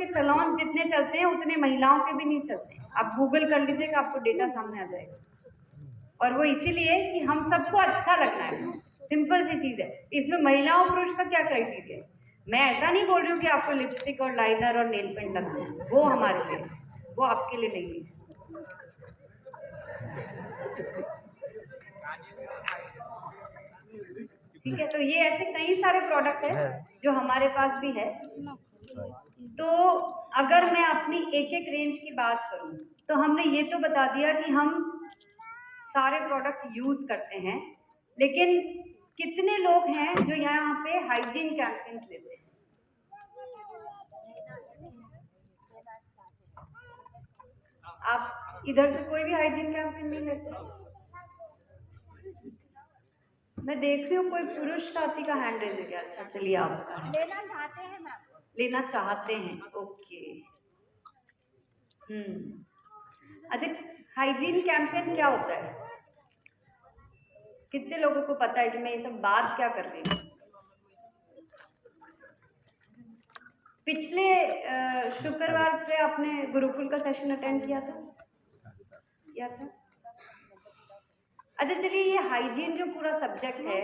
के सैलून जितने चलते हैं उतने महिलाओं के भी नहीं चलते। आप गूगल कर लीजिएगा, आपको डेटा सामने आ जाएगा। और वो इसीलिए कि हम सबको अच्छा लगना है, सिंपल सी चीज है। इसमें महिलाओं पुरुष का क्या क्राइटेरिया है? मैं ऐसा नहीं बोल रही हूँ कि आपको लिपस्टिक और लाइनर और नेल पेंट लगाना है, वो हमारे लिए, वो आपके लिए नहीं है। ठीक है, तो ये ऐसे कई सारे प्रोडक्ट है जो हमारे पास भी है। तो अगर मैं अपनी एक एक रेंज की बात करूं तो हमने ये तो बता दिया कि हम सारे प्रोडक्ट यूज करते हैं, लेकिन कितने लोग हैं जो यहाँ पे हाइजीन कैंपेन लेते हैं? आप इधर से कोई भी हाइजीन कैंपेन नहीं लेते? मैं देख रही हूँ कोई पुरुष साथी का हैंड रेज है। अच्छा चलिए, आपका लेना चाहते हैं मैम। लेना चाहते हैं, ओके। अच्छा, हाइजीन कैंपेन क्या होता है? कितने लोगों को पता है कि मैं ये सब बात क्या कर रही हूँ? पिछले शुक्रवार पे आपने गुरुकुल का सेशन अटेंड किया था? अच्छा चलिए, ये हाइजीन जो पूरा सब्जेक्ट है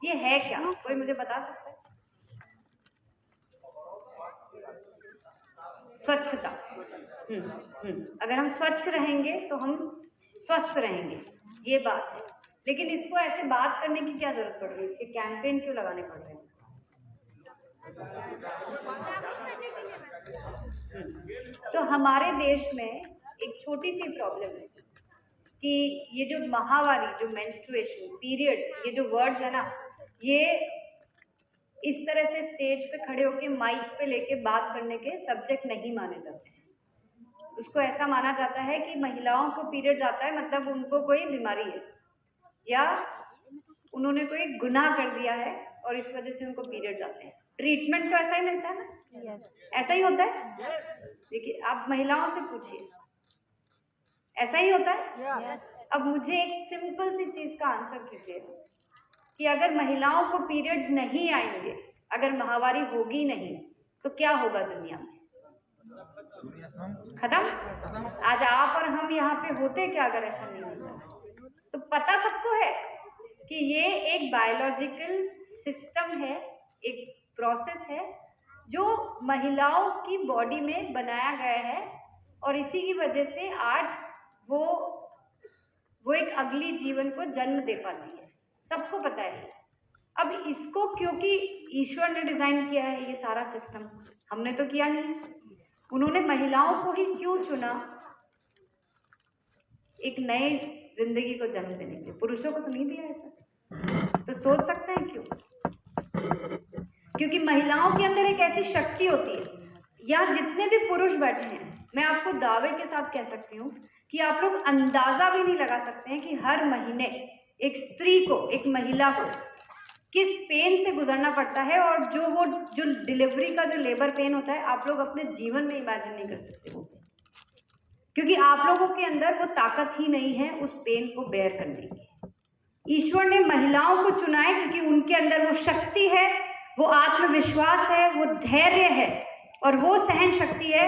ये है क्या? कोई मुझे बता सकता है? स्वच्छता। अगर हम स्वच्छ रहेंगे तो हम स्वस्थ रहेंगे, ये बात है। लेकिन इसको ऐसे बात करने की क्या जरूरत पड़ रही है? इसके कैंपेन क्यों लगाने पड़ रहे हैं? तो हमारे देश में एक छोटी सी प्रॉब्लम है कि ये जो माहवारी, जो मेंस्ट्रुएशन, पीरियड, ये जो वर्ड्स है ना, ये इस तरह से स्टेज पे खड़े होकर माइक पे लेके बात करने के सब्जेक्ट नहीं माने जाते हैं। उसको ऐसा माना जाता है कि महिलाओं को पीरियड आता है मतलब उनको कोई बीमारी है या उन्होंने कोई गुनाह कर दिया है और इस वजह से उनको पीरियड आते हैं। ट्रीटमेंट तो ऐसा ही मिलता है ना? ऐसा ही होता है। देखिए, आप महिलाओं से पूछिए, ऐसा ही होता है। अब मुझे एक सिंपल सी चीज का आंसर कीजिए कि अगर महिलाओं को पीरियड्स नहीं आएंगे, अगर माहवारी होगी नहीं, तो क्या होगा दुनिया में? खत्म। आज आप और हम यहाँ पे होते क्या अगर ऐसा नहीं होता? तो पता सबको है कि ये एक बायोलॉजिकल सिस्टम है, एक प्रोसेस है जो महिलाओं की बॉडी में बनाया गया है और इसी की वजह से आज वो एक अगली जीवन को जन्म दे पाती है। सबको पता है। अब इसको क्योंकि ईश्वर ने डिजाइन किया है ये सारा सिस्टम, हमने तो किया नहीं। उन्होंने महिलाओं को ही क्यों चुना एक नए जिंदगी को जन्म देने के लिए? पुरुषों को तो नहीं दिया ऐसा। तो सोच सकते हैं क्यों? क्योंकि महिलाओं के अंदर एक ऐसी शक्ति होती है, या जितने भी पुरुष बैठे हैं, मैं आपको दावे के साथ कह सकती हूँ कि आप लोग अंदाजा भी नहीं लगा सकते हैं कि हर महीने एक स्त्री को, एक महिला को किस पेन से गुजरना पड़ता है। और जो डिलीवरी का जो लेबर पेन होता है, आप लोग अपने जीवन में इमेजिन नहीं कर सकते वो, क्योंकि आप लोगों के अंदर वो ताकत ही नहीं है उस पेन को बेयर करने की। ईश्वर ने महिलाओं को चुना है क्योंकि उनके अंदर वो शक्ति है, वो आत्मविश्वास है, वो धैर्य है और वो सहन शक्ति है।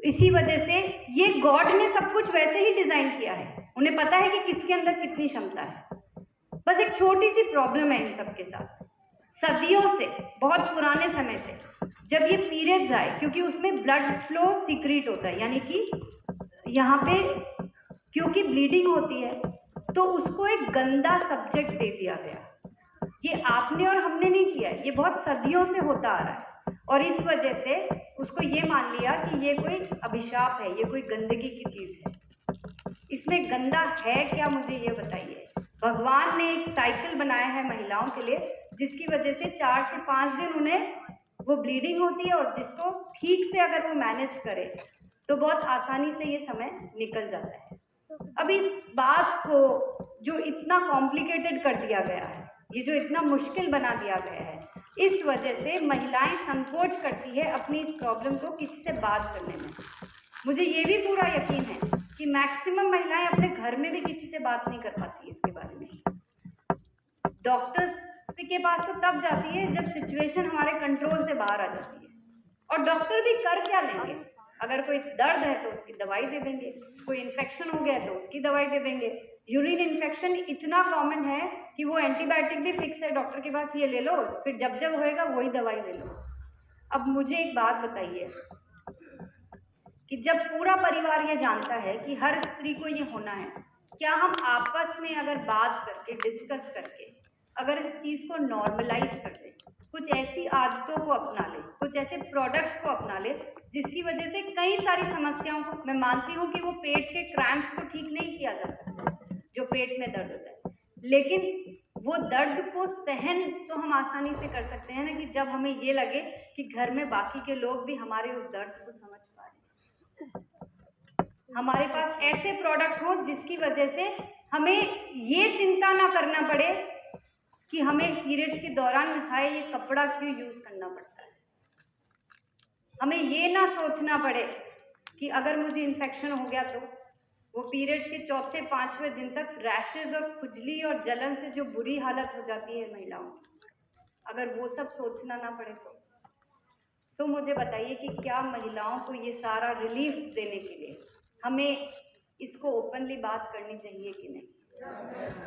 इसी वजह से ये गॉड ने सब कुछ वैसे ही डिजाइन किया है। उन्हें पता है कि किसके अंदर कितनी क्षमता है। बस एक छोटी सी प्रॉब्लम है इन सब के साथ। सदियों से, बहुत पुराने समय से, जब ये पीरियड्स आए, क्योंकि उसमें ब्लड फ्लो सीक्रेट होता है, यानी कि यहाँ पे क्योंकि ब्लीडिंग होती है तो उसको एक गंदा सब्जेक्ट दे दिया गया। ये आपने और हमने नहीं किया, ये बहुत सदियों से होता आ रहा है और इस वजह से उसको ये मान लिया कि ये कोई अभिशाप है, ये कोई गंदगी की चीज है। इसमें गंदा है क्या, मुझे ये बताइए। भगवान ने एक साइकिल बनाया है महिलाओं के लिए, जिसकी वजह से 4 से 5 दिन उन्हें वो ब्लीडिंग होती है और जिसको ठीक से अगर वो मैनेज करे तो बहुत आसानी से ये समय निकल जाता है। अब इस बात को जो इतना कॉम्प्लिकेटेड कर दिया गया है, ये जो इतना मुश्किल बना दिया गया है, इस वजह से महिलाएं संकोच करती है अपनी इस प्रॉब्लम को किसी से बात करने में। मुझे ये भी पूरा यकीन है कि मैक्सिमम महिलाएं अपने घर में भी किसी से बात नहीं कर पाती इसके बारे में। डॉक्टर्स के पास तो तब जाती है जब सिचुएशन हमारे कंट्रोल से बाहर आ जाती है। और डॉक्टर भी कर क्या लेंगे? अगर कोई दर्द है तो उसकी दवाई दे देंगे, कोई इन्फेक्शन हो गया तो उसकी दवाई दे देंगे। यूरिन इन्फेक्शन इतना कॉमन है कि वो एंटीबायोटिक भी फिक्स है, डॉक्टर के पास ये ले लो, फिर जब जब होएगा वही दवाई ले लो। अब मुझे एक बात बताइए कि जब पूरा परिवार ये जानता है कि हर स्त्री को ये होना है, क्या हम आपस में अगर बात करके, डिस्कस करके अगर इस चीज को नॉर्मलाइज कर दें, कुछ ऐसी आदतों को अपना ले, कुछ ऐसे प्रोडक्ट्स को अपना ले जिसकी वजह से कई सारी समस्याओं को, मैं मानती हूँ कि वो पेट के क्रैम्प्स को ठीक नहीं किया जा सकता जो पेट में दर्द होता है, लेकिन वो दर्द को सहन तो हम आसानी से कर सकते हैं ना, कि जब हमें ये लगे कि घर में बाकी के लोग भी हमारे उस दर्द को समझ पा रहे हैं, हमारे पास ऐसे प्रोडक्ट हो जिसकी वजह से हमें ये चिंता ना करना पड़े कि हमें पीरियड्स के दौरान हाय ये कपड़ा क्यों यूज करना पड़ता है, हमें ये ना सोचना पड़े कि अगर मुझे इन्फेक्शन हो गया तो वो पीरियड्स के चौथे पांचवें दिन तक रैशेज और खुजली और जलन से जो बुरी हालत हो जाती है महिलाओं की, अगर वो सब सोचना ना पड़े तो मुझे बताइए कि क्या महिलाओं को ये सारा रिलीफ देने के लिए हमें इसको ओपनली बात करनी चाहिए कि नहीं?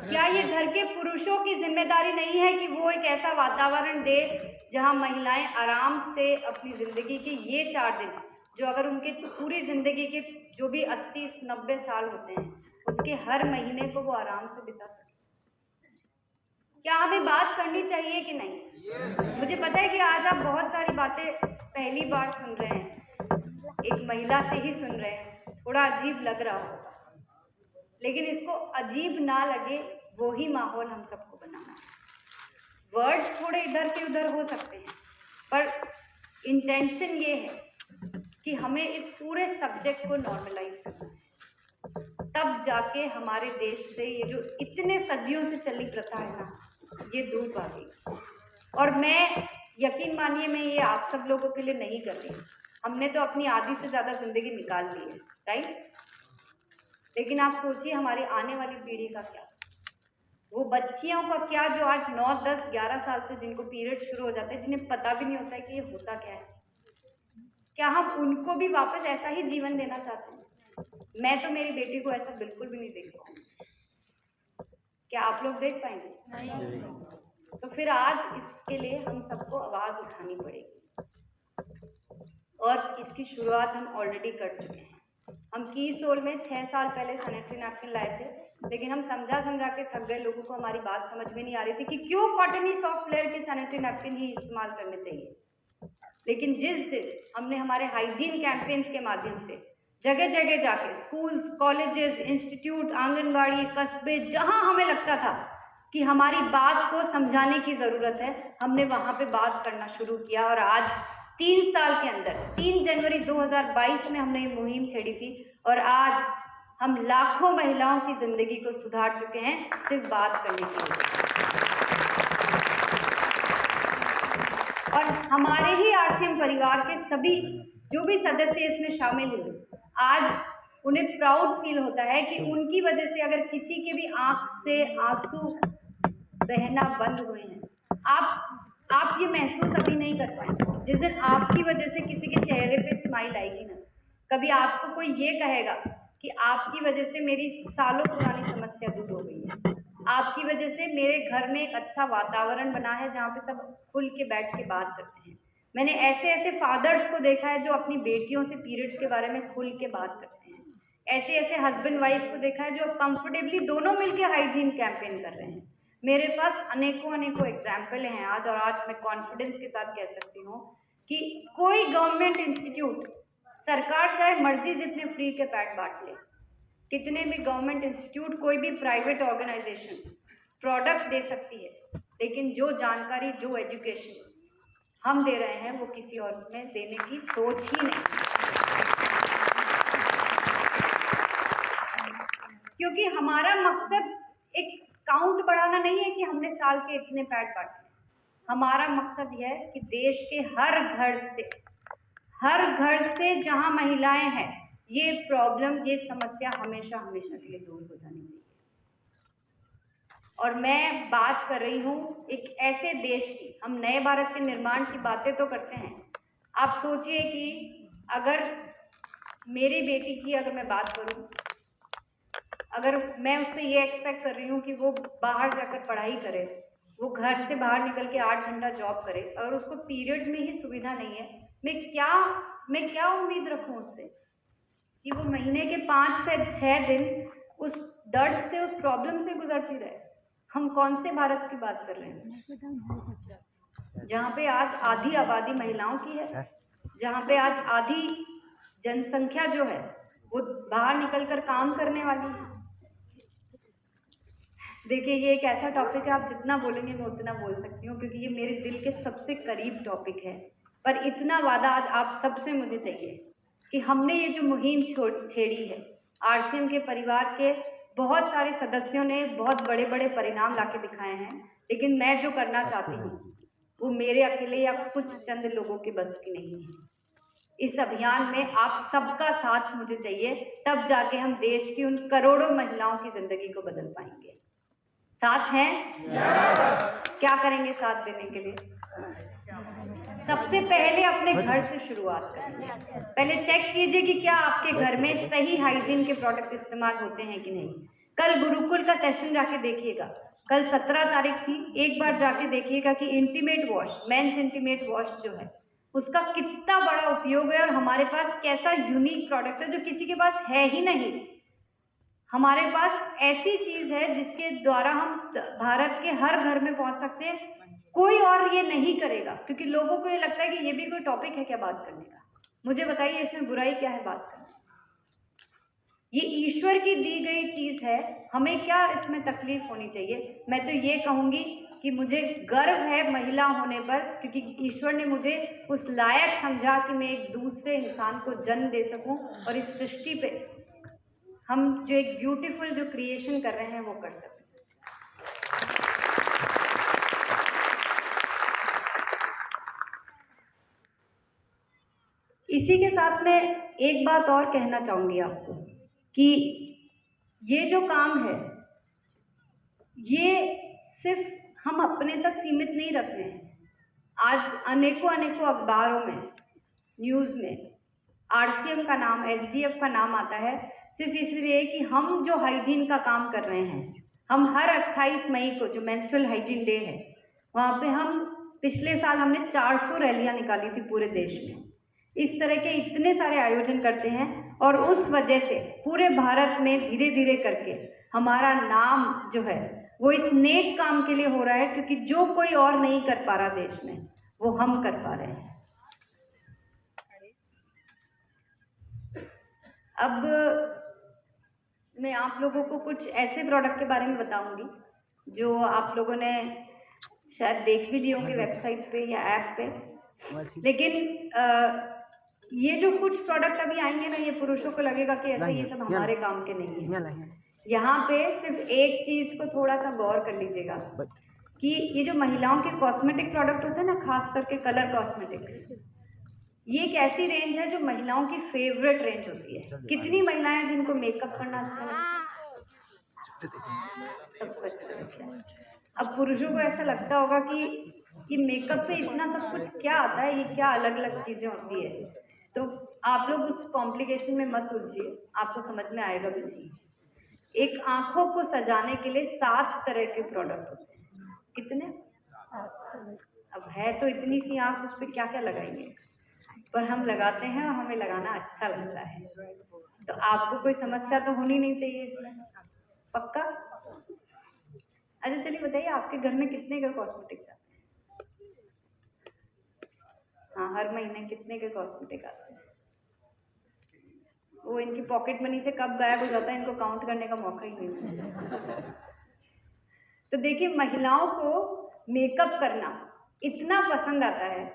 क्या ये घर के पुरुषों की जिम्मेदारी नहीं है कि वो एक ऐसा वातावरण दे जहां महिलाएं आराम से अपनी जिंदगी के ये 4 दिन, जो अगर उनके पूरी जिंदगी के जो भी 80-90 साल होते हैं उसके हर महीने को वो आराम से बिता सके? क्या हमें बात करनी चाहिए कि नहीं? मुझे पता है कि आज आप बहुत सारी बातें पहली बार सुन रहे हैं, एक महिला से ही सुन रहे हैं, थोड़ा अजीब लग रहा होगा, लेकिन इसको अजीब ना लगे वो ही माहौल हम सबको बनाना है। वर्ड्स थोड़े इधर से उधर हो सकते हैं, पर इंटेंशन ये है कि हमें इस पूरे सब्जेक्ट को नॉर्मलाइज करना है, तब जाके हमारे देश से ये जो इतने सदियों से चली प्रथा है ना, ये दूर भागेगी। और मैं, यकीन मानिए, मैं ये आप सब लोगों के लिए नहीं कर रही, हमने तो अपनी आधी से ज्यादा जिंदगी निकाल ली है, राइट? लेकिन आप सोचिए हमारी आने वाली पीढ़ी का क्या, वो बच्चियों का क्या जो आज 9, 10, 11 साल से जिनको पीरियड शुरू हो जाते हैं, जिन्हें पता भी नहीं होता है कि ये होता क्या है, क्या हम उनको भी वापस ऐसा ही जीवन देना चाहते हैं? मैं तो मेरी बेटी को ऐसा बिल्कुल भी नहीं देख पाऊंगी। क्या आप लोग देख पाएंगे? नहीं। तो फिर आज इसके लिए हम सबको आवाज उठानी पड़ेगी, और इसकी शुरुआत हम ऑलरेडी कर चुके हैं। हम कीसोल में 6 साल पहले सैनिटरी नैपकिन लाए थे, लेकिन हम समझा के थक गए, लोगों को हमारी बात समझ में नहीं आ रही थी कि क्यों कॉटनी सॉफ्ट लेयर के सैनिटरी नैपकिन ही इस्तेमाल करने चाहिए। लेकिन जिस दिन हमने हमारे हाइजीन कैंपेन्स के माध्यम से जगह जगह जाके स्कूल्स, कॉलेजेस, इंस्टीट्यूट, आंगनबाड़ी, कस्बे, जहां हमें लगता था कि हमारी बात को समझाने की जरूरत है, हमने वहां पे बात करना शुरू किया। और आज 3 साल के अंदर 3 जनवरी 2022 में हमने ये मुहिम छेड़ी थी, और आज हम लाखों महिलाओं की जिंदगी को सुधार चुके हैं सिर्फ बात करने के लिए। और हमारे ही आरसीएम परिवार के सभी जो भी सदस्य इसमें शामिल हुए, आज उन्हें प्राउड फील होता है कि उनकी वजह से अगर किसी के भी आंख से आंसू बहना बंद हुए हैं, आप ये महसूस अभी नहीं कर पाएंगे। जिस दिन आपकी वजह से किसी के चेहरे पे स्माइल आएगी ना, कभी आपको कोई ये कहेगा कि आपकी वजह से मेरी सालों पुरानी समस्या दूर हो गई है, आपकी वजह से मेरे घर में एक अच्छा वातावरण बना है जहाँ पे सब खुल के बैठ के बात करते हैं। मैंने ऐसे ऐसे फादर्स को देखा है जो अपनी बेटियों से पीरियड्स के बारे में खुल के बात करते हैं, ऐसे ऐसे हस्बैंड वाइफ को देखा है जो कंफर्टेबली दोनों मिलके हाइजीन कैंपेन कर रहे हैं। मेरे पास अनेकों एग्जाम्पल हैं आज, और आज मैं कॉन्फिडेंस के साथ कह सकती हूँ कि कोई गवर्नमेंट इंस्टीट्यूट, सरकार चाहे मर्जी जितने फ्री के पैड बांट ले, कितने भी गवर्नमेंट इंस्टीट्यूट, कोई भी प्राइवेट ऑर्गेनाइजेशन प्रोडक्ट दे सकती है, लेकिन जो जानकारी, जो एजुकेशन हम दे रहे हैं वो किसी और में देने की सोच ही नहीं, क्योंकि हमारा मकसद एक काउंट बढ़ाना नहीं है कि हमने साल के इतने पैड बांटे। हमारा मकसद यह है कि देश के हर घर से जहां महिलाएं हैं, ये प्रॉब्लम, ये समस्या हमेशा हमेशा के लिए दूर हो जानी चाहिए। और मैं बात कर रही हूँ एक ऐसे देश की, हम नए भारत के निर्माण की बातें तो करते हैं, आप सोचिए कि अगर मेरी बेटी की अगर मैं बात करूं, अगर मैं उससे ये एक्सपेक्ट कर रही हूँ कि वो बाहर जाकर पढ़ाई करे, वो घर से बाहर निकल के 8 घंटा जॉब करे, अगर उसको पीरियड में ही सुविधा नहीं है, मैं क्या उम्मीद रखूं उससे कि वो महीने के 5 से 6 दिन उस दर्द से, उस प्रॉब्लम से गुजरती रहे। हम कौन से भारत की बात कर रहे हैं जहाँ पे आज आधी आबादी महिलाओं की है, जहाँ पे आज आधी जनसंख्या जो है वो बाहर निकलकर काम करने वाली है। देखिए, ये एक ऐसा टॉपिक है, आप जितना बोलेंगे मैं उतना बोल सकती हूँ, क्योंकि ये मेरे दिल के सबसे करीब टॉपिक है। पर इतना वादा आज आप सबसे मुझे चाहिए कि हमने ये जो मुहिम छेड़ी है, आरसीएम के परिवार के बहुत सारे सदस्यों ने बहुत बड़े बड़े परिणाम लाके दिखाए हैं, लेकिन मैं जो करना चाहती हूँ वो मेरे अकेले या कुछ चंद लोगों के बस की नहीं है। इस अभियान में आप सबका साथ मुझे चाहिए, तब जाके हम देश की उन करोड़ों महिलाओं की जिंदगी को बदल पाएंगे। साथ हैं? क्या करेंगे साथ देने के लिए? सबसे पहले अपने घर से शुरुआत करेंगे। पहले चेक कीजिए कि क्या आपके घर में सही हाइजीन के प्रोडक्ट इस्तेमाल होते हैं कि नहीं। कल गुरुकुल का सेशन जाके देखिएगा, कल 17 तारीख थी, एक बार जाके देखिएगा कि intimate wash, men's intimate wash जो है उसका कितना बड़ा उपयोग है और हमारे पास कैसा यूनिक प्रोडक्ट है जो किसी के पास है ही नहीं। हमारे पास ऐसी चीज है जिसके द्वारा हम भारत के हर घर में पहुंच सकते हैं, कोई और ये नहीं करेगा, क्योंकि लोगों को ये लगता है कि ये भी कोई टॉपिक है क्या बात करने का। मुझे बताइए इसमें बुराई क्या है बात करने? ये ईश्वर की दी गई चीज है, हमें क्या इसमें तकलीफ होनी चाहिए। मैं तो ये कहूंगी कि मुझे गर्व है महिला होने पर, क्योंकि ईश्वर ने मुझे उस लायक समझा कि मैं एक दूसरे इंसान को जन्म दे सकूं और इस सृष्टि पे हम जो एक ब्यूटीफुल जो क्रिएशन कर रहे हैं वो कर सकते हैं। इसी के साथ मैं एक बात और कहना चाहूंगी आपको कि ये जो काम है ये सिर्फ हम अपने तक सीमित नहीं रख रहे हैं। आज अनेकों अखबारों में, न्यूज में आरसीएम का नाम, एसडीएफ का नाम आता है सिर्फ इसलिए कि हम जो हाइजीन का काम कर रहे हैं, हम हर 28 मई को जो मेंस्ट्रुअल हाइजीन डे है, वहाँ पे हम पिछले साल हमने 400 रैलियां निकाली थी पूरे देश में। इस तरह के इतने सारे आयोजन करते हैं और उस वजह से पूरे भारत में धीरे धीरे करके हमारा नाम जो है वो इस नेक काम के लिए हो रहा है, क्योंकि जो कोई और नहीं कर पा रहा देश में वो हम कर पा रहे हैं। अब मैं आप लोगों को कुछ ऐसे प्रोडक्ट के बारे में बताऊंगी जो आप लोगों ने शायद देख भी लिए होंगे वेबसाइट पे या ऐप पे, लेकिन ये जो कुछ प्रोडक्ट अभी आएंगे ना, ये पुरुषों को लगेगा कि ऐसे ये सब हमारे काम के नहीं है। यहाँ पे सिर्फ एक चीज को थोड़ा सा गौर कर लीजिएगा कि ये जो महिलाओं के कॉस्मेटिक प्रोडक्ट होते हैं ना, खास करके कलर कॉस्मेटिक्स, ये एक ऐसी रेंज है जो महिलाओं की फेवरेट रेंज होती है। कितनी महिलाएं जिनको मेकअप करना अच्छा लगता है। अब पुरुषों को ऐसा लगता होगा कि ये मेकअप में इतना सब कुछ क्या आता है, ये क्या अलग अलग चीजें होती है। तो आप लोग उस कॉम्प्लिकेशन में मत उलझिए, आपको समझ में आएगा भी नहीं। एक आंखों को सजाने के लिए 7 तरह के प्रोडक्ट होते हैं। कितने? अब है तो इतनी सी आंख, उस पर क्या क्या लगाएंगे, पर हम लगाते हैं और हमें लगाना अच्छा लगता है। तो आपको कोई समस्या तो होनी नहीं चाहिए इसमें, पक्का? अच्छा चलिए बताइए, आपके घर में कितने के कॉस्मेटिक्स आते हैं? हाँ, हर महीने कितने के कॉस्मेटिक आते हैं? वो इनकी पॉकेट मनी से कब गायब हो जाता है, इनको काउंट करने का मौका ही नहीं मिलता। तो देखिए, महिलाओं को मेकअप करना इतना पसंद आता है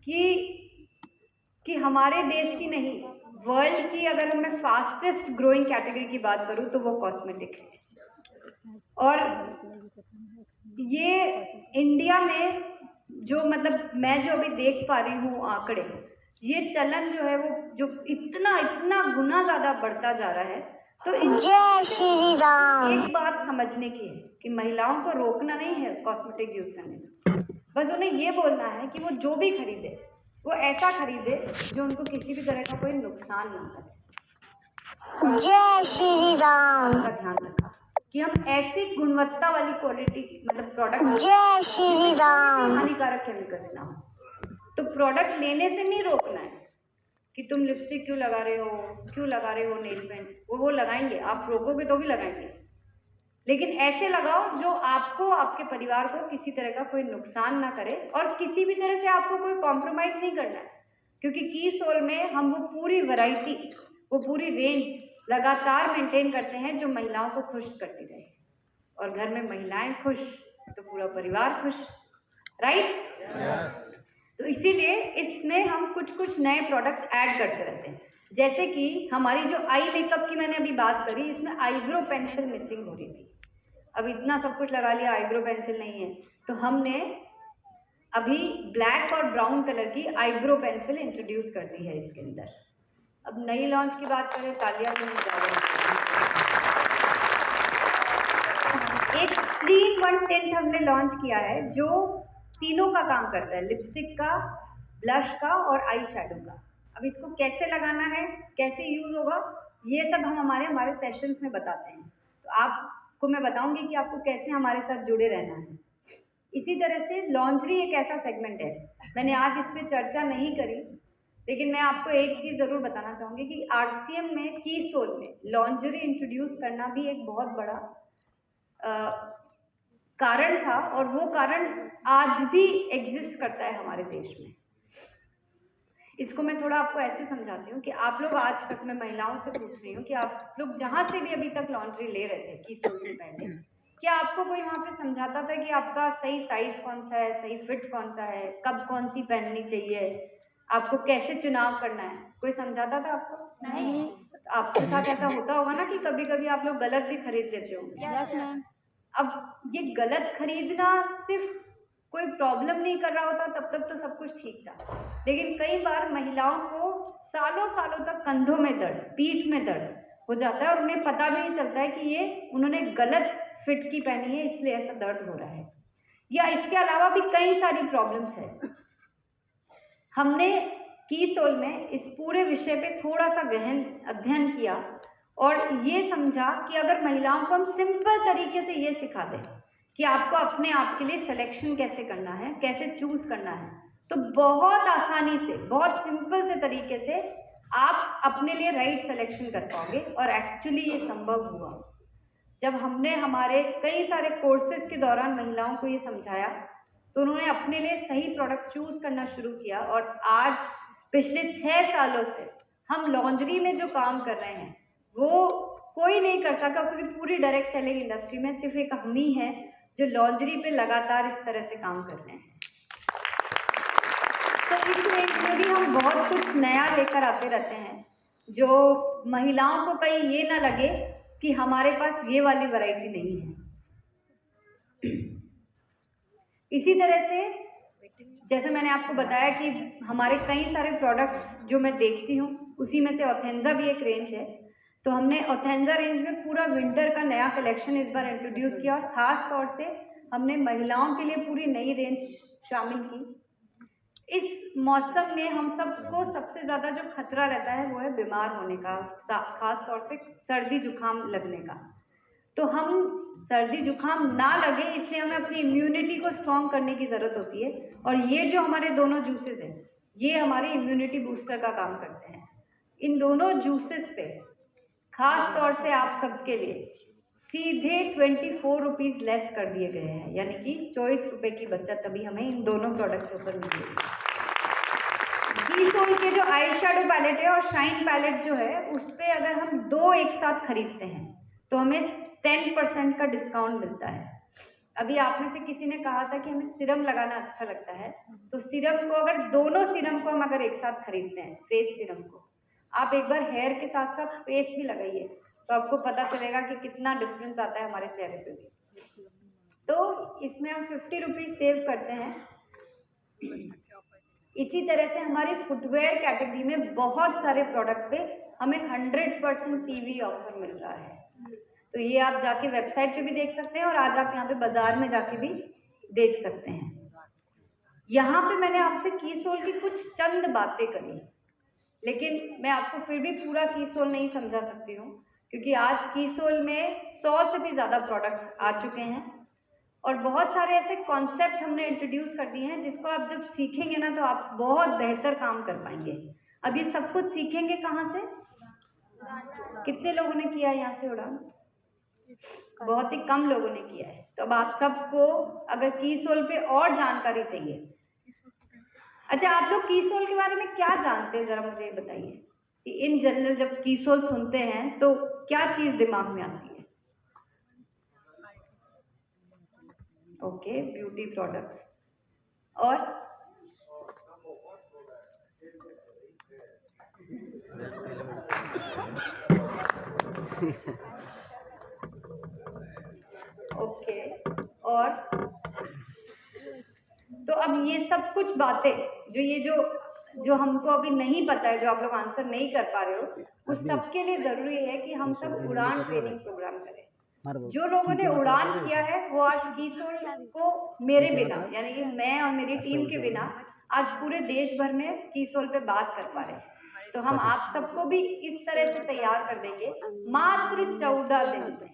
कि हमारे देश की नहीं, वर्ल्ड की अगर मैं फास्टेस्ट ग्रोइंग कैटेगरी की बात करूं तो वो कॉस्मेटिक है। और ये इंडिया में जो मतलब मैं जो अभी देख पा रही हूँ आंकड़े, ये चलन जो है वो जो इतना गुना ज्यादा बढ़ता जा रहा है। तो जय श्री राम। एक बात समझने की है कि महिलाओं को रोकना नहीं है कॉस्मेटिक यूज करने में, बस उन्हें ये बोलना है कि वो जो भी खरीदे वो ऐसा खरीदे जो उनको किसी भी तरह का कोई नुकसान ना करे। जय श्री राम। का ध्यान रखा कि हम ऐसी गुणवत्ता वाली क्वालिटी मतलब प्रोडक्ट, जय श्री राम। हानिकारक केमिकल्स ना हो। तो प्रोडक्ट लेने से नहीं रोकना है कि तुम लिपस्टिक क्यों लगा रहे हो नेल पेंट, वो लगाएंगे, आप रोकोगे तो भी लगाएंगे, लेकिन ऐसे लगाओ जो आपको, आपके परिवार को किसी तरह का कोई नुकसान ना करे और किसी भी तरह से आपको कोई कॉम्प्रोमाइज नहीं करना है, क्योंकि की सोल में हम वो पूरी वैरायटी, वो पूरी रेंज लगातार मेंटेन करते हैं जो महिलाओं को खुश करती रहे, और घर में महिलाएं खुश तो पूरा परिवार खुश, राइट? तो इसीलिए इसमें हम कुछ नए प्रोडक्ट ऐड करते रहते हैं, जैसे कि हमारी जो आई मेकअप की मैंने अभी बात करी, इसमें आईब्रो पेंसिल मिसिंग हो रही थी। अब इतना सब कुछ लगा लिया, आईब्रो पेंसिल नहीं है, तो हमने अभी ब्लैक और ब्राउन कलर की आईब्रो पेंसिल इंट्रोड्यूस कर दी है इसके अंदर। अब नई लॉन्च की बात करें, कालिया को नहीं जा रहे, एक 3-in-1 टिंट हमने लॉन्च किया है जो तीनों का काम करता है, लिपस्टिक का, ब्लश का और आई शैडो का। अब इसको कैसे लगाना है, कैसे यूज होगा, ये सब हम हमारे सेशंस में बताते हैं। तो आपको मैं बताऊंगी कि आपको कैसे हमारे साथ जुड़े रहना है। इसी तरह से लॉन्ड्री एक ऐसा सेगमेंट है, मैंने आज इस पर चर्चा नहीं करी, लेकिन मैं आपको एक चीज जरूर बताना चाहूंगी कि आरसीएम में, की सोल में लॉन्ड्री इंट्रोड्यूस करना भी एक बहुत बड़ा कारण था, और वो कारण आज भी एग्जिस्ट करता है हमारे देश में। इसको मैं थोड़ा आपको ऐसे समझाती हूँ कि आप लोग, आज तक मैं महिलाओं से पूछ रही हूँ कि आप लोग जहाँ से भी अभी तक लॉन्ड्री ले रहे थे की सोल से पहले, क्या आपको कोई वहाँ पे समझाता था कि आपका सही साइज कौन सा है, सही फिट कौन सा है, कब कौन सी पहननी चाहिए, आपको कैसे चुनाव करना है, कोई समझाता था आपको? नहीं। आपके साथ ऐसा होता होगा ना कि कभी कभी आप लोग गलत भी खरीद लेते होंगे। अब ये गलत खरीदना सिर्फ कोई प्रॉब्लम नहीं कर रहा होता, तब तक तो सब कुछ ठीक था, लेकिन कई बार महिलाओं को सालों सालों तक कंधों में दर्द, पीठ में दर्द हो जाता है और उन्हें पता भी नहीं चलता है कि ये उन्होंने गलत फिट की पहनी है इसलिए ऐसा दर्द हो रहा है, या इसके अलावा भी कई सारी प्रॉब्लम्स है। हमने की सोल में इस पूरे विषय पे थोड़ा सा गहन अध्ययन किया और ये समझा कि अगर महिलाओं को हम सिंपल तरीके से ये सिखा दें कि आपको अपने आप के लिए सिलेक्शन कैसे करना है, कैसे चूज करना है, तो बहुत आसानी से, बहुत सिंपल से तरीके से आप अपने लिए राइट सिलेक्शन कर पाओगे। और एक्चुअली ये संभव हुआ जब हमने हमारे कई सारे कोर्सेज के दौरान महिलाओं को ये समझाया, तो उन्होंने अपने लिए सही प्रोडक्ट चूज करना शुरू किया। और आज पिछले 6 सालों से हम लॉन्ड्री में जो काम कर रहे हैं वो कोई नहीं कर सका, क्योंकि पूरी डायरेक्ट सेलिंग इंडस्ट्री में सिर्फ एक हम ही है जो लॉन्ड्री पे लगातार इस तरह से काम कर रहे हैं। तो इस रेंज में भी हम बहुत कुछ नया लेकर आते रहते हैं जो महिलाओं को कहीं ये ना लगे कि हमारे पास ये वाली वैरायटी नहीं है। इसी तरह से जैसे मैंने आपको बताया कि हमारे कई सारे प्रोडक्ट्स जो मैं देखती हूँ, उसी में से ऑथेंजा भी एक रेंज है। तो हमने ऑथेंजा रेंज में पूरा विंटर का नया कलेक्शन इस बार इंट्रोड्यूस किया और खास तौर से हमने महिलाओं के लिए पूरी नई रेंज शामिल की। इस मौसम में हम सबको सबसे ज़्यादा जो खतरा रहता है वो है बीमार होने का, खास तौर से सर्दी जुकाम लगने का। तो हम सर्दी जुकाम ना लगे इसलिए हमें अपनी इम्यूनिटी को स्ट्रॉन्ग करने की ज़रूरत होती है, और ये जो हमारे दोनों जूसेस हैं ये हमारी इम्यूनिटी बूस्टर का काम करते हैं। इन दोनों जूसेस पे खास तौर से आप सबके लिए सीधे 24 रुपीज़ लेस कर दिए गए हैं, यानी कि 24 रुपये की बचत अभी हमें इन दोनों प्रोडक्ट के ऊपर मिलेगी। की सोल के जो आई शैडो पैलेट है और शाइन पैलेट जो है उस पर अगर हम 2 एक साथ खरीदते हैं तो हमें 10% का डिस्काउंट मिलता है। अभी आप में से किसी ने कहा था कि हमें सीरम लगाना अच्छा लगता है, तो सीरम को अगर दोनों सीरम को हम अगर एक साथ खरीदते हैं, फेस सीरम को आप एक बार हेयर के साथ साथ फेस भी लगाइए तो आपको पता चलेगा कि कितना डिफरेंस आता है हमारे चेहरे पे भी। तो इसमें हम 50 रुपीज़ सेव करते हैं। इसी तरह से हमारी फुटवेयर कैटेगरी में बहुत सारे प्रोडक्ट पे हमें 100% टीवी ऑफर मिल रहा है। तो ये आप जाके वेबसाइट पे भी देख सकते हैं और आज आप यहाँ पे बाजार में जाके भी देख सकते हैं। यहाँ पे मैंने आपसे कीसोल की कुछ चंद बातें करी, लेकिन मैं आपको फिर भी पूरा कीसोल नहीं समझा सकती हूँ, क्योंकि आज कीसोल में 100 से भी ज़्यादा प्रोडक्ट्स आ चुके हैं और बहुत सारे ऐसे कॉन्सेप्ट हमने इंट्रोड्यूस कर दिए हैं जिसको आप जब सीखेंगे ना तो आप बहुत बेहतर काम कर पाएंगे। अब ये सब कुछ सीखेंगे कहाँ से? कितने लोगों ने किया है यहाँ से उड़ान? बहुत ही कम लोगों ने किया है। तो अब आप सबको अगर कीसोल पे और जानकारी चाहिए, अच्छा आप लोग कीसोल के बारे में क्या जानते हैं, जरा मुझे ये बताइए कि इन जनरल जब कीसोल सुनते हैं तो क्या चीज दिमाग में आती है? Okay, beauty products. और ओके, और तो अब ये सब कुछ बातें जो हमको अभी नहीं पता है, जो आप लोग आंसर नहीं कर पा रहे हो, उस सब के लिए जरूरी है कि हम सब उड़ान ट्रेनिंग प्रोग्राम करें। जो लोगों ने उड़ान किया है वो आज कीसोल को मेरे बिना, यानी कि मैं और मेरी टीम के बिना आज पूरे देश भर में कीसोल पे बात कर पा रहे हैं। तो हम आप सबको भी इस तरह से तैयार कर देंगे मात्र 14 दिन में।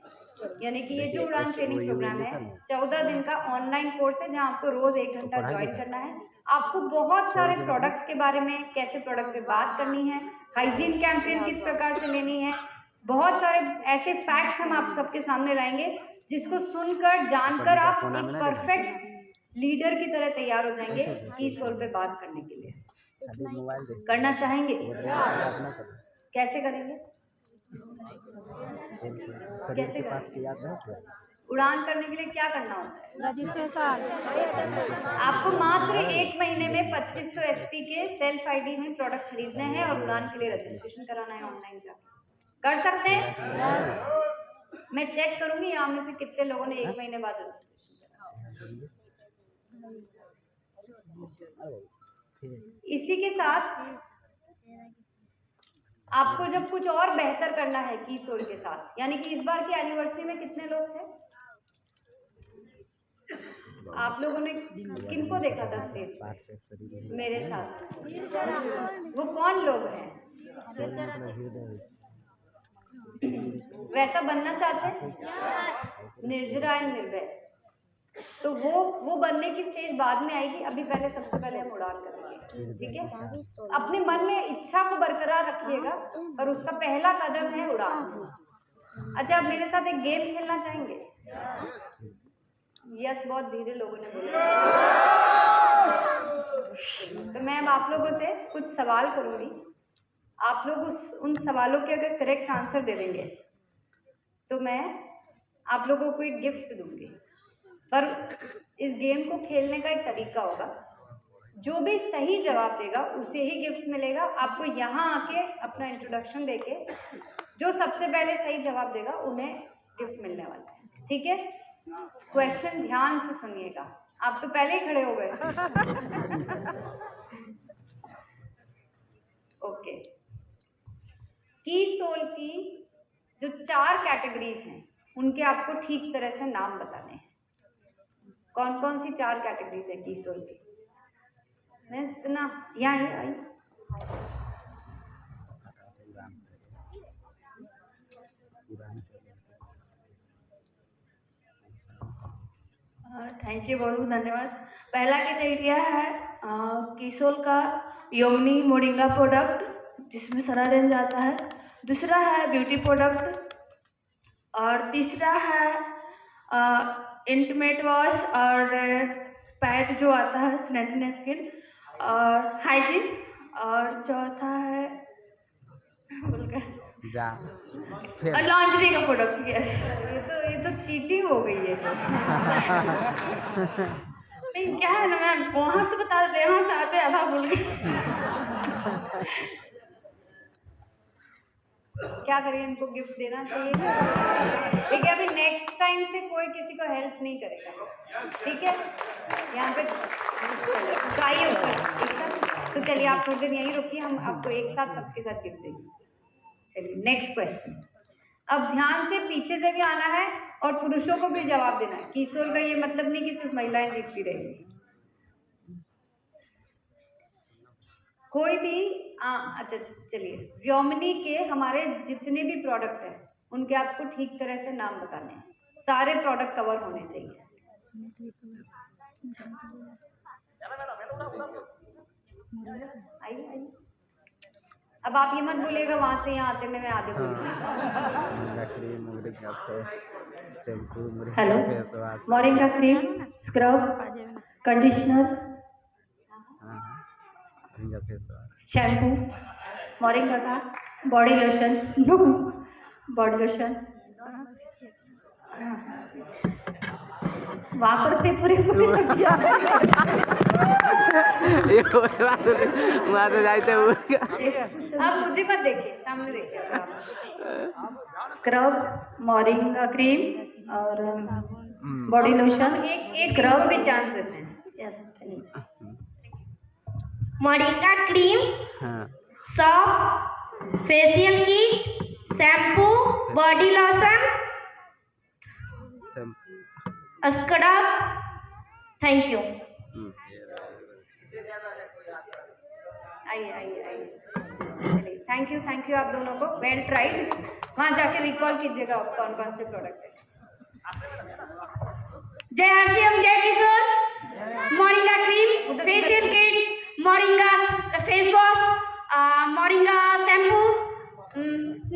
यानी कि ये जो उड़ान ट्रेनिंग प्रोग्राम है 14 दिन का ऑनलाइन कोर्स है, जहाँ आपको रोज 1 घंटा ज्वाइन करना है। आपको बहुत सारे प्रोडक्ट्स के बारे में, कैसे प्रोडक्ट पे बात करनी है, हाइजीन कैंपेन किस प्रकार से लेनी है, बहुत सारे ऐसे फैक्ट्स हम आप सबके सामने लाएंगे जिसको सुनकर जानकर आप एक परफेक्ट लीडर की तरह तैयार हो जाएंगे कीसोल पे बात करने के लिए। करना चाहेंगे? कैसे करेंगे? कैसे करेंगे? उड़ान करने के लिए क्या करना होता है? आपको मात्र 1 महीने में 2500 एचपी के सेल्फ आईडी में प्रोडक्ट खरीदने हैं और उड़ान के लिए रजिस्ट्रेशन कराना है ऑनलाइन जाकर। कर सकते हैं? मैं चेक करूंगी यहाँ में से कितने लोगों ने 1 महीने बाद रजिस्ट्रेशन करा। इसी के साथ आपको जब कुछ और बेहतर करना है कीसोल के साथ, यानी कि इस बार की एनिवर्सरी में कितने लोग थे? आप लोगों ने किनको देखा था स्टेज पर मेरे साथ? वो कौन लोग हैं? वैसा बनना चाहते हैं? निर्जरा एंड निर्भय। तो वो बनने की स्टेज बाद में आएगी, अभी पहले सबसे पहले हम उड़ान करेंगे, ठीक है? अपने मन में इच्छा को बरकरार रखिएगा, और उसका पहला कदम है उड़ान। अच्छा, आप मेरे साथ एक गेम खेलना चाहेंगे? यस, बहुत धीरे लोगों ने बोला। तो मैं अब आप लोगों से कुछ सवाल करूंगी, आप लोग उन सवालों के अगर करेक्ट आंसर दे देंगे तो मैं आप लोगों को एक गिफ्ट दूंगी। पर इस गेम को खेलने का एक तरीका होगा, जो भी सही जवाब देगा उसे ही गिफ्ट मिलेगा। आपको यहाँ आके अपना इंट्रोडक्शन देके जो सबसे पहले सही जवाब देगा उन्हें गिफ्ट मिलने वाला है, ठीक है? क्वेश्चन ध्यान से सुनिएगा, आप तो पहले ही खड़े हो गए। ओके, कीसोल की जो 4 कैटेगरीज हैं उनके आपको ठीक तरह से नाम बताने हैं। कौन कौन सी 4 कैटेगरीज है कीसोल की? मैं इतना यहाँ आई। थैंक यू, बहुत बहुत धन्यवाद। पहला कैटेगरिया है कीसोल का योमनी मोरिंगा प्रोडक्ट, जिसमें सारा रेंज आता है। दूसरा है ब्यूटी प्रोडक्ट, और तीसरा है इंटीमेट वॉश और पैड जो आता है, सैनिटरी नैपकिन और हाइजीन, और चौथा है और लॉन्ड्री का प्रोडक्ट। यस, ये तो चीटिंग हो गई है। नहीं, क्या है ना मैम, वहाँ से बता देते, यहाँ से आते आधा भूल गए। क्या करें, इनको गिफ्ट देना चाहिए। ठीक है, अभी नेक्स्ट टाइम से कोई किसी को हेल्प नहीं करेगा, ठीक है? यहाँ पे ट्राई होगा, ठीक है? तो चलिए आप थोड़ी देर यहीं रुकिए, हम आपको एक साथ सबके साथ गिफ्ट देंगे। चलिए नेक्स्ट क्वेश्चन। अब ध्यान से पीछे से भी आना है और पुरुषों को भी जवाब देना है। कीसोल का ये मतलब नहीं कि सिर्फ महिलाएं जीतती रहेंगी। कोई भी अच्छा चलिए, व्योमिनी के हमारे जितने भी प्रोडक्ट हैं उनके आपको ठीक तरह से नाम बताने हैं, सारे प्रोडक्ट कवर होने चाहिए। आइए आइए, अब आप ये मत बोलिएगा वहां से यहाँ आते में मैं आगे बोलूँगी। Hello, moringa cream, scrub, conditioner, shampoo, moringa का बॉडी लोशन, बॉडी लोशन, वहाँ पर से पूरे वहाँ तो जाते आप मुझे मत देखिए, सामने देखिए। स्क्रब, मोरिंगा क्रीम और बॉडी लोशन, एक स्क्रब भी चांस देते हैं। Moringa cream, shop, facial kit, shampoo, body lotion, scrub. Thank you. आइए आइए आइए, चलिए, थैंक यू आप दोनों को, वेल ट्राइड। वहाँ जाके रिकॉल कीजिएगा कौन कौन से प्रोडक्ट है। जय हरसिम, जय किशोर। Moringa cream, facial kit, moringa face wash, moringa shampoo,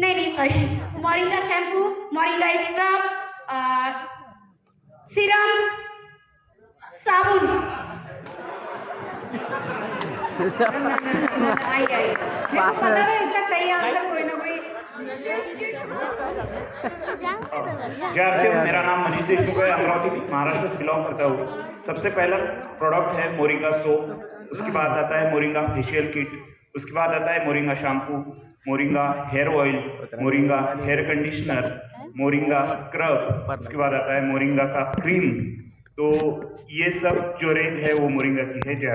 नहीं sorry, moringa shampoo, moringa scrub, serum, साबुन। आइए आइए, मेरे को पता है इसका सही आंसर कोई ना कोई। मेरा नाम मनीष देशमुख है, अमरावती महाराष्ट्र से बिलोंग करता हूँ। सबसे पहला प्रोडक्ट है मोरिंगा सोप, उसके बाद आता है मोरिंगा फेशियल किट, उसके बाद आता है moringa shampoo, moringa hair oil, moringa hair conditioner, moringa scrub, उसके बाद आता है मोरिंगा का क्रीम। तो ये सब जो रेंज है वो मोरिंगा की है। जय